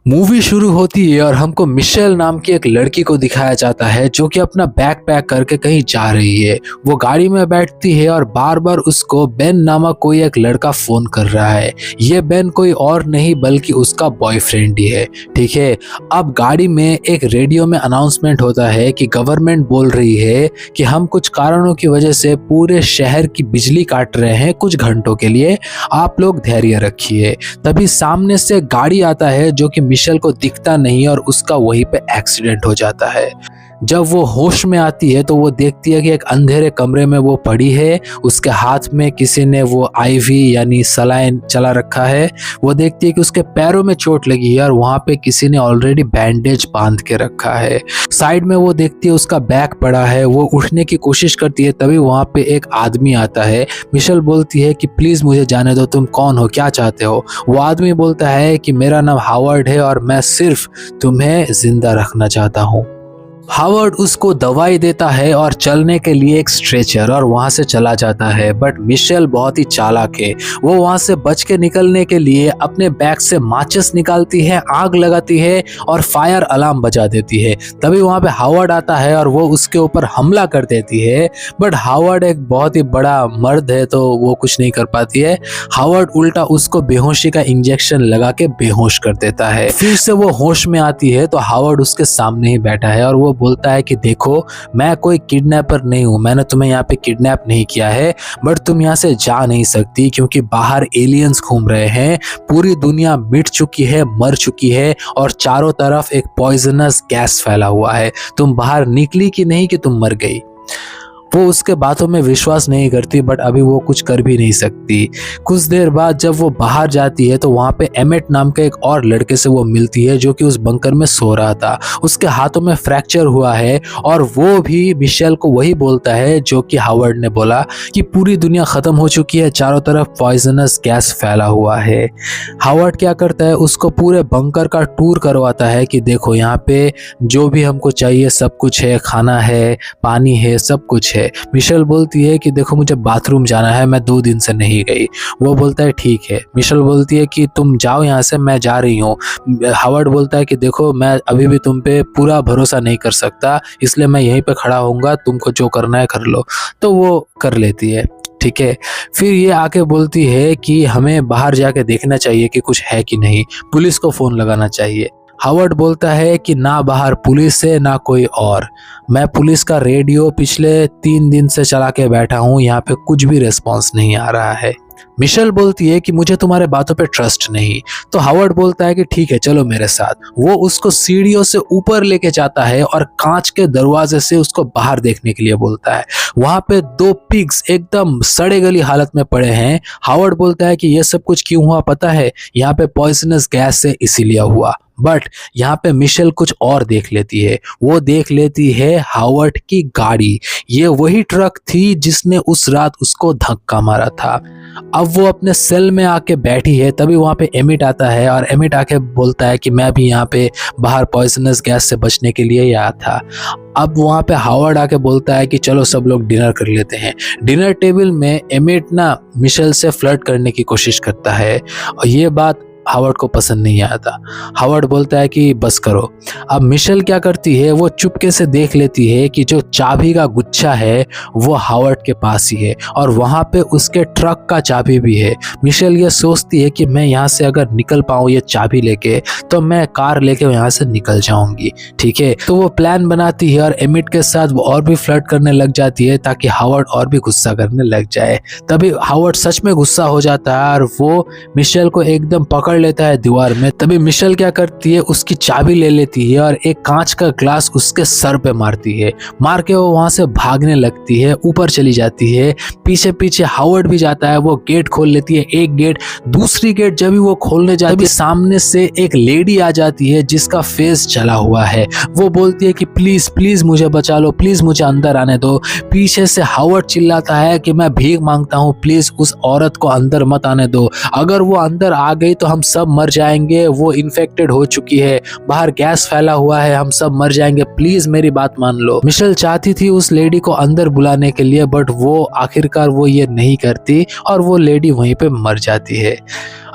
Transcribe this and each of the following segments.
Movie शुरू होती है और हमको मिशेल नाम की एक लड़की को दिखाया जाता है जो कि अपना बैग पैक करके कहीं जा रही है। वो गाड़ी में बैठती है और बार बार उसको बेन नामक कोई एक लड़का फोन कर रहा है। ये बेन कोई और नहीं बल्कि उसका बॉयफ्रेंड ही है। ठीक है, अब गाड़ी में एक रेडियो में अनाउंसमेंट होता है कि गवर्नमेंट बोल रही है कि हम कुछ कारणों की वजह से पूरे शहर की बिजली काट रहे हैं कुछ घंटों के लिए, आप लोग धैर्य रखिए। तभी सामने से गाड़ी आता है जो कि मिशेल को दिखता नहीं और उसका वहीं पे एक्सीडेंट हो जाता है। जब वो होश में आती है तो वो देखती है कि एक अंधेरे कमरे में वो पड़ी है, उसके हाथ में किसी ने वो आईवी यानी सलाइन चला रखा है। वो देखती है कि उसके पैरों में चोट लगी है और वहाँ पे किसी ने ऑलरेडी बैंडेज बांध के रखा है। साइड में वो देखती है उसका बैग पड़ा है, वो उठने की कोशिश करती है, तभी वहाँ पे एक आदमी आता है। मिशेल बोलती है कि प्लीज मुझे जाने दो, तुम कौन हो, क्या चाहते हो। वो आदमी बोलता है कि मेरा नाम हावर्ड है और मैं सिर्फ तुम्हें जिंदा रखना चाहता हूँ। हावर्ड उसको दवाई देता है और चलने के लिए एक स्ट्रेचर और वहां से चला जाता है। बट मिशेल बहुत ही चालाक है, वो वहां से बच के निकलने के लिए अपने बैग से माचिस निकालती है, आग लगाती है और फायर अलार्म बजा देती है। तभी वहां पे हावर्ड आता है और वो उसके ऊपर हमला कर देती है। बट हावर्ड एक बहुत ही बड़ा मर्द है तो वो कुछ नहीं कर पाती है। हावर्ड उल्टा उसको बेहोशी का इंजेक्शन लगा के बेहोश कर देता है। फिर से वो होश में आती है तो हावर्ड उसके सामने ही बैठा है और वो बोलता है कि देखो, मैं कोई किडनैपर नहीं हूं, मैंने तुम्हें यहाँ पे किडनैप नहीं किया है, बट तुम यहाँ से जा नहीं सकती क्योंकि बाहर एलियंस घूम रहे हैं। पूरी दुनिया मिट चुकी है, मर चुकी है और चारों तरफ एक पॉइजनस गैस फैला हुआ है। तुम बाहर निकली कि नहीं कि तुम मर गई। वो उसके बातों में विश्वास नहीं करती बट अभी वो कुछ कर भी नहीं सकती। कुछ देर बाद जब वो बाहर जाती है तो वहाँ पे एमेट नाम के एक और लड़के से वो मिलती है जो कि उस बंकर में सो रहा था। उसके हाथों में फ्रैक्चर हुआ है और वो भी मिशेल को वही बोलता है जो कि हावर्ड ने बोला कि पूरी दुनिया खत्म हो चुकी है, चारों तरफ पॉइजनस गैस फैला हुआ है। हावर्ड क्या करता है, उसको पूरे बंकर का टूर करवाता है कि देखो यहाँ पे जो भी हमको चाहिए सब कुछ है, खाना है, पानी है, सब कुछ है। मिशेल बोलती है कि देखो मुझे बाथरूम जाना है, मैं 2 दिन से नहीं गई। वो बोलता है ठीक है। मिशेल बोलती है कि तुम जाओ यहाँ से, मैं जा रही हूँ। हावर्ड बोलता है कि देखो मैं अभी भी तुम पे पूरा भरोसा नहीं कर सकता, इसलिए मैं यहीं पे खड़ा होऊंगा, तुमको जो करना है कर लो। तो वो कर लेती है। ठीक है, फिर ये आके बोलती है कि हमें बाहर जाके देखना चाहिए कि कुछ है कि नहीं, पुलिस को फोन लगाना चाहिए। हावर्ड बोलता है कि ना बाहर पुलिस है ना कोई और, मैं पुलिस का रेडियो पिछले 3 दिन से चला के बैठा हूँ, यहाँ पे कुछ भी रिस्पॉन्स नहीं आ रहा है। मिशेल बोलती है कि मुझे तुम्हारे बातों पे ट्रस्ट नहीं। तो हावर्ड बोलता है कि ठीक है चलो मेरे साथ। वो उसको सीढ़ियों से ऊपर लेके जाता है और कांच के दरवाजे से उसको बाहर देखने के लिए बोलता है। वहां पे 2 पिग्स एकदम सड़े गली हालत में पड़े हैं। हावर्ड बोलता है कि ये सब कुछ क्यों हुआ पता है, यहाँ पे पॉइजनस गैस से इसीलिए हुआ। बट यहाँ पे मिशेल कुछ और देख लेती है, वो देख लेती है हावर्ड की गाड़ी। ये वही ट्रक थी जिसने उस रात उसको धक्का मारा था। अब वो अपने सेल में आके बैठी है, तभी वहाँ पे एमिट आता है और एमिट आके बोलता है कि मैं भी यहाँ पे बाहर पॉइजनस गैस से बचने के लिए ही आया था। अब वहाँ पे हावर्ड आके बोलता है कि चलो सब लोग डिनर कर लेते हैं। डिनर टेबल में एमिट ना मिशेल से फ्लर्ट करने की कोशिश करता है और ये बात हावर्ड को पसंद नहीं आता। हावर्ड बोलता है कि बस करो। अब मिशेल क्या करती है, वो चुपके से देख लेती है कि जो चाबी का गुच्छा है वो हावर्ड के पास ही है और वहां पे उसके ट्रक का चाबी भी है। मिशेल ये सोचती है कि मैं यहाँ से अगर निकल पाऊँ ये चाबी लेके तो मैं कार लेके यहाँ से निकल जाऊंगी। ठीक है, तो वो प्लान बनाती है और एमिट के साथ वो और भी फ्लर्ट करने लग जाती है ताकि हावर्ड और भी गुस्सा करने लग जाए। तभी हावर्ड सच में गुस्सा हो जाता है और वो मिशेल को एकदम पकड़ लेता है दीवार में। तभी मिशेल क्या करती है, उसकी चाबी ले लेती है और एक कांच का ग्लास उसके सर पे मारती है। मार के वो वहां से भागने लगती है, ऊपर चली जाती है। पीछे पीछे हावर्ड भी जाता है, वो गेट खोल लेती है, एक गेट, दूसरी गेट जब भी वो खोलने जाती है सामने से एक लेडी आ जाती है जिसका फेस जला हुआ है। वो बोलती है कि प्लीज प्लीज मुझे बचा लो, प्लीज मुझे अंदर आने दो। पीछे से हावर्ड चिल्लाता है कि मैं भीख मांगता हूँ, प्लीज उस औरत को अंदर मत आने दो, अगर वो अंदर आ गई तो हम सब मर जाएंगे, वो इन्फेक्टेड हो चुकी है, बाहर गैस फैला हुआ है, हम सब मर जाएंगे, प्लीज मेरी बात मान लो। मिशेल चाहती थी उस लेडी को अंदर बुलाने के लिए, बट वो आखिरकार वो ये नहीं करती और वो लेडी वहीं पे मर जाती है।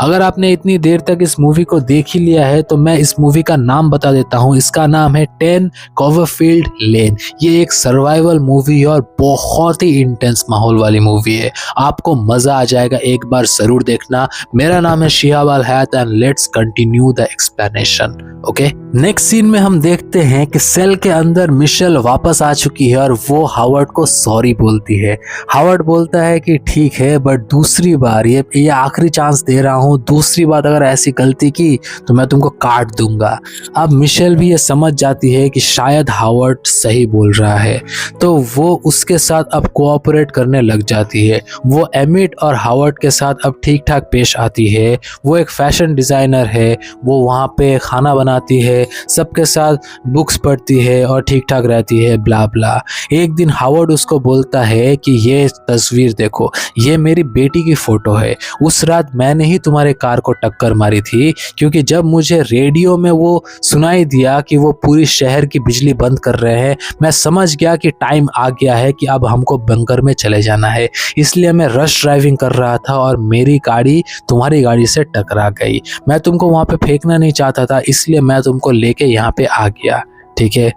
अगर आपने इतनी देर तक इस मूवी को देख ही लिया है तो मैं इस मूवी का नाम बता देता हूँ। इसका नाम है 10 क्लोवरफील्ड लेन। ये एक सर्वाइवल मूवी और बहुत ही इंटेंस माहौल वाली मूवी है। आपको मजा आ जाएगा, एक बार जरूर देखना। मेरा नाम है Shihab Al Hayat and let's continue the explanation. Okay, next scene में हम देखते हैं कि सेल के अंदर मिशेल वापस आ चुकी है और वो हावर्ड को सॉरी बोलती है। हावर्ड बोलता है कि ठीक है, बट दूसरी बार ये आखिरी चांस दे रहा हूँ, दूसरी बार अगर ऐसी गलती की तो मैं तुमको काट दूंगा। अब मिशेल भी ये समझ जाती है कि शायद हावर्ड सही बोल रहा है, तो वो उसके साथ अब कोऑपरेट करने लग जाती है। वो एमिट और हावर्ड के साथ अब ठीक ठाक पेश आती है। वो एक फैशन डिजाइनर है, वो वहाँ पे खाना बनाती है, सबके साथ बुक्स पढ़ती है और ठीक ठाक रहती है, ब्ला ब्ला। एक दिन हावर्ड उसको बोलता है कि ये तस्वीर देखो, ये मेरी बेटी की फोटो है। उस रात मैंने ही तुम्हारे कार को टक्कर मारी थी, क्योंकि जब मुझे रेडियो में वो सुनाई दिया कि वो पूरी शहर की बिजली बंद कर रहे हैं, मैं समझ गया कि टाइम आ गया है कि अब हमको बंकर में चले जाना है। इसलिए मैं रश ड्राइविंग कर रहा था और मेरी गाड़ी तुम्हारी गाड़ी से टकरा गई। मैं तुमको वहां पे फेंकना नहीं चाहता था, इसलिए मैं तुमको लेके यहाँ पे आ गया। ठीक है,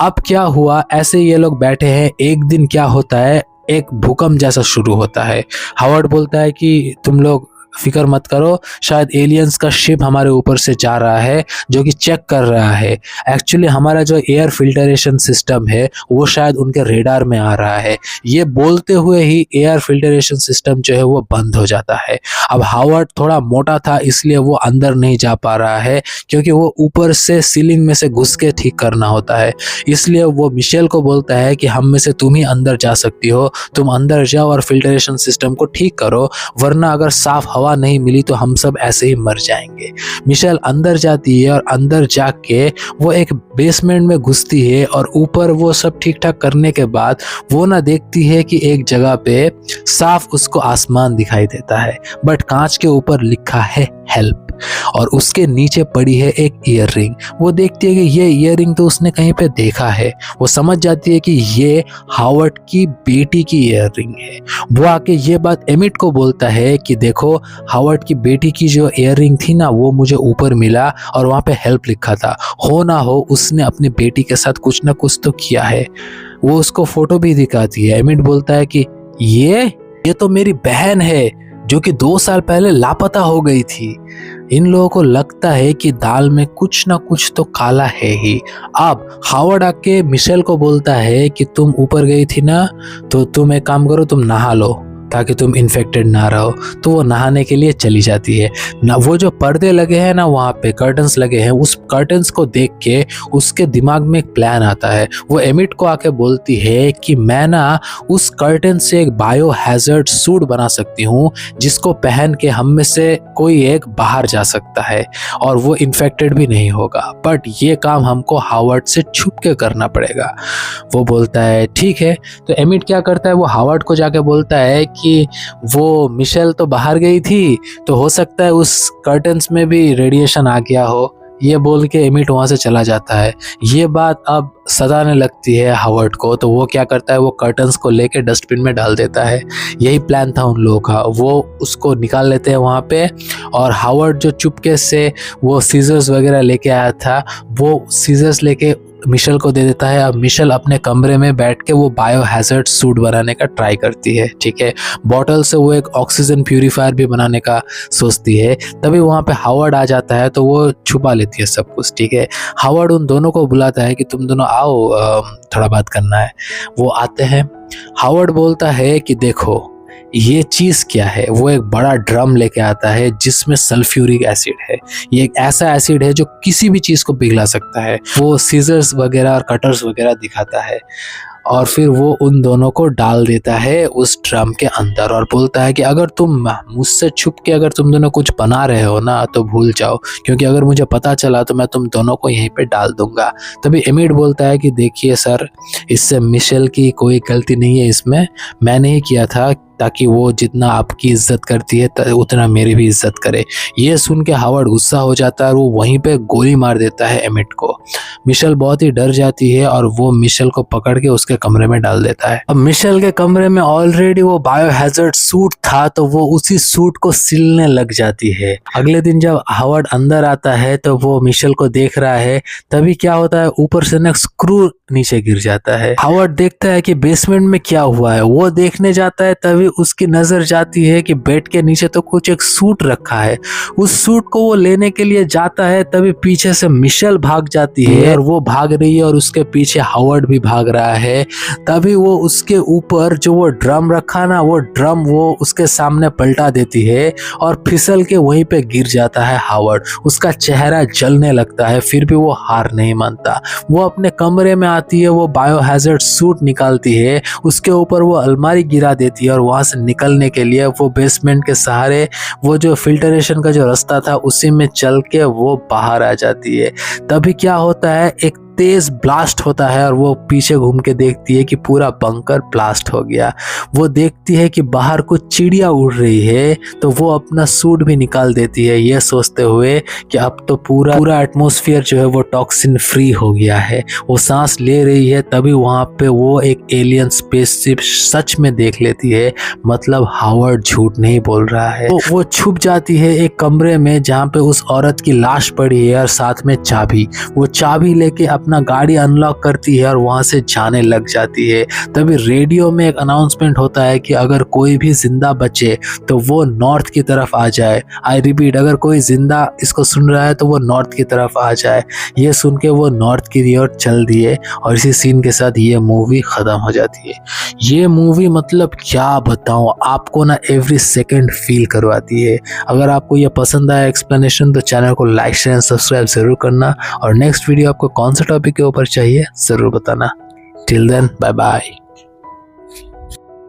अब क्या हुआ, ऐसे ये लोग बैठे हैं। एक दिन क्या होता है, एक भूकंप जैसा शुरू होता है। हावर्ड बोलता है कि तुम लोग फिक्र मत करो, शायद एलियंस का शिप हमारे ऊपर से जा रहा है जो कि चेक कर रहा है। एक्चुअली हमारा जो एयर फिल्टरेशन सिस्टम है वो शायद उनके रेडार में आ रहा है। ये बोलते हुए ही एयर फिल्टरेशन सिस्टम जो है वो बंद हो जाता है। अब हावर्ड थोड़ा मोटा था, इसलिए वो अंदर नहीं जा पा रहा है, क्योंकि वो ऊपर से सीलिंग में से घुस के ठीक करना होता है। इसलिए वो मिशेल को बोलता है कि हम में से तुम ही अंदर जा सकती हो, तुम अंदर जाओ और फिल्टरेशन सिस्टम को ठीक करो, वरना अगर साफ हवा नहीं मिली तो हम सब ऐसे ही मर जाएंगे। मिशेल अंदर जाती है और अंदर जाके वो एक बेसमेंट में घुसती है और ऊपर वो सब ठीक ठाक करने के बाद वो ना देखती है कि एक जगह पे साफ उसको आसमान दिखाई देता है, बट कांच के ऊपर लिखा है हेल्प, और उसके नीचे पड़ी है एक ईयर रिंग। वो देखती है कि ये ईयर रिंग तो उसने कहीं पे देखा है। वो समझ जाती है कि ये हावर्ड की बेटी की ईयर रिंग है। वो आके ये बात एमिट को बोलता है कि देखो, हावर्ड की बेटी की जो ईयर रिंग थी ना, वो मुझे ऊपर मिला और वहाँ पे हेल्प लिखा था। हो ना हो उसने अपनी बेटी के साथ कुछ ना कुछ तो किया है। वो उसको फोटो भी दिखाती है। एमिट बोलता है कि ये तो मेरी बहन है जो कि 2 साल पहले लापता हो गई थी। इन लोगों को लगता है कि दाल में कुछ ना कुछ तो काला है ही। अब हावर्ड आके मिशेल को बोलता है कि तुम ऊपर गई थी ना, तो तुम एक काम करो, तुम नहा लो ताकि तुम इन्फेक्टेड ना रहो। तो वो नहाने के लिए चली जाती है ना। वो जो पर्दे लगे हैं ना, वहाँ पे कर्टन्स लगे हैं, उस कर्टन्स को देख के उसके दिमाग में एक प्लान आता है। वो एमिट को आके बोलती है कि मैं ना उस कर्टन से एक बायो हैजर्ड सूट बना सकती हूँ, जिसको पहन के हम में से कोई एक बाहर जा सकता है और वो इन्फेक्टेड भी नहीं होगा, बट ये काम हमको हावर्ड से छुप के करना पड़ेगा। वो बोलता है ठीक है। तो एमिट क्या करता है, वो हावर्ड को जाके बोलता है कि वो मिशेल तो बाहर गई थी, तो हो सकता है उस कर्टन्स में भी रेडिएशन आ गया हो। ये बोल के एमिट वहाँ से चला जाता है। ये बात अब सताने लगती है हावर्ड को, तो वो क्या करता है, वो कर्टन्स को लेके डस्टबिन में डाल देता है। यही प्लान था उन लोगों का। वो उसको निकाल लेते हैं वहाँ पे, और हावर्ड जो चुपके से वो सीजर्स वगैरह लेके आया था, वो सीजर्स लेके मिशेल को दे देता है। अब मिशेल अपने कमरे में बैठ के वो बायो हैजर्ड सूट बनाने का ट्राई करती है। ठीक है, बॉटल से वो एक ऑक्सीजन प्यूरिफायर भी बनाने का सोचती है। तभी वहाँ पे हावर्ड आ जाता है, तो वो छुपा लेती है सब कुछ। ठीक है, हावर्ड उन दोनों को बुलाता है कि तुम दोनों आओ, थोड़ा बात करना है। वो आते हैं। हावर्ड बोलता है कि देखो ये चीज़ क्या है। वो एक बड़ा ड्रम लेके आता है जिसमें सल्फ्यूरिक एसिड है। ये एक ऐसा एसिड है जो किसी भी चीज़ को पिघला सकता है। वो सीजर्स वगैरह और कटर्स वगैरह दिखाता है, और फिर वो उन दोनों को डाल देता है उस ड्रम के अंदर, और बोलता है कि अगर तुम मुझसे छुप के अगर तुम दोनों कुछ बना रहे हो ना, तो भूल जाओ, क्योंकि अगर मुझे पता चला तो मैं तुम दोनों को यहीं पे डाल दूंगा। तभी एमिट बोलता है कि देखिए सर, इससे मिशेल की कोई गलती नहीं है, इसमें मैंने ही किया था, ताकि वो जितना आपकी इज्जत करती है उतना मेरी भी इज्जत करे। ये सुन के हावर्ड गुस्सा हो जाता है और वो वहीं पे गोली मार देता है एमिट को। मिशेल बहुत ही डर जाती है और वो मिशेल को पकड़ के उसके कमरे में डाल देता है। अब मिशेल के कमरे में ऑलरेडी वो बायोहैजर्ड सूट था तो वो उसी सूट को सिलने लग जाती है। अगले दिन जब हावर्ड अंदर आता है तो वो मिशेल को देख रहा है, तभी क्या होता है ऊपर से ना स्क्रू नीचे गिर जाता है। हावर्ड देखता है कि बेसमेंट में क्या हुआ है, वो देखने जाता है तभी उसकी नजर जाती है कि बेड के नीचे तो कुछ एक सूट रखा है। उस सूट को वो लेने के लिए जाता है तभी पीछे से मिशेल भाग जाती है और वो भाग रही है और उसके पीछे हावर्ड भी भाग रहा है। तभी वो उसके ऊपर जो वो ड्रम रखा ना, वो ड्रम वो उसके सामने पलटा देती है और फिसल के वहीं पे गिर जाता है हावर्ड। उसका चेहरा जलने लगता है, फिर भी वो हार नहीं मानता। वो अपने कमरे में आती है, वो बायोहैजर्ड सूट निकालती है, उसके ऊपर वो अलमारी गिरा देती है और वहां से निकलने के लिए वो बेसमेंट के सहारे वो जो फिल्टरेशन का जो रास्ता था उसी में चल के वो बाहर आ जाती है। तभी क्या होता है, एक तेज ब्लास्ट होता है और वो पीछे घूम के देखती है कि पूरा बंकर ब्लास्ट हो गया। वो देखती है कि बाहर कुछ चिड़िया उड़ रही है तो वो अपना सूट भी निकाल देती है, ये सोचते हुए कि अब तो पूरा एटमॉस्फेयर जो है वो टॉक्सिन फ्री हो गया है। वो सांस ले रही है तभी वहां पे वो एक एलियन स्पेसशिप सच में देख लेती है, मतलब हावर्ड झूठ नहीं बोल रहा है। तो वो छुप जाती है एक कमरे में जहाँ पे उस औरत की लाश पड़ी है और साथ में चाबी। वो चाबी लेके अपना गाड़ी अनलॉक करती है और वहां से जाने लग जाती है। तभी रेडियो में एक अनाउंसमेंट होता है कि अगर कोई भी जिंदा बचे तो वो नॉर्थ की तरफ आ जाए। आई रिपीट, अगर कोई जिंदा इसको सुन रहा है तो वो नॉर्थ की तरफ आ जाए। ये सुन के वो नॉर्थ की ओर चल दिए और इसी सीन के साथ ये मूवी खत्म हो जाती है। ये मूवी मतलब क्या बताऊं आपको ना, एवरी सेकेंड फील करवाती है। अगर आपको ये पसंद आया एक्सप्लेनेशन तो चैनल को लाइक शेयर एंड सब्सक्राइब जरूर करना और नेक्स्ट वीडियो आपको कौन सा टॉपिक के ऊपर चाहिए जरूर बताना। Till then bye bye.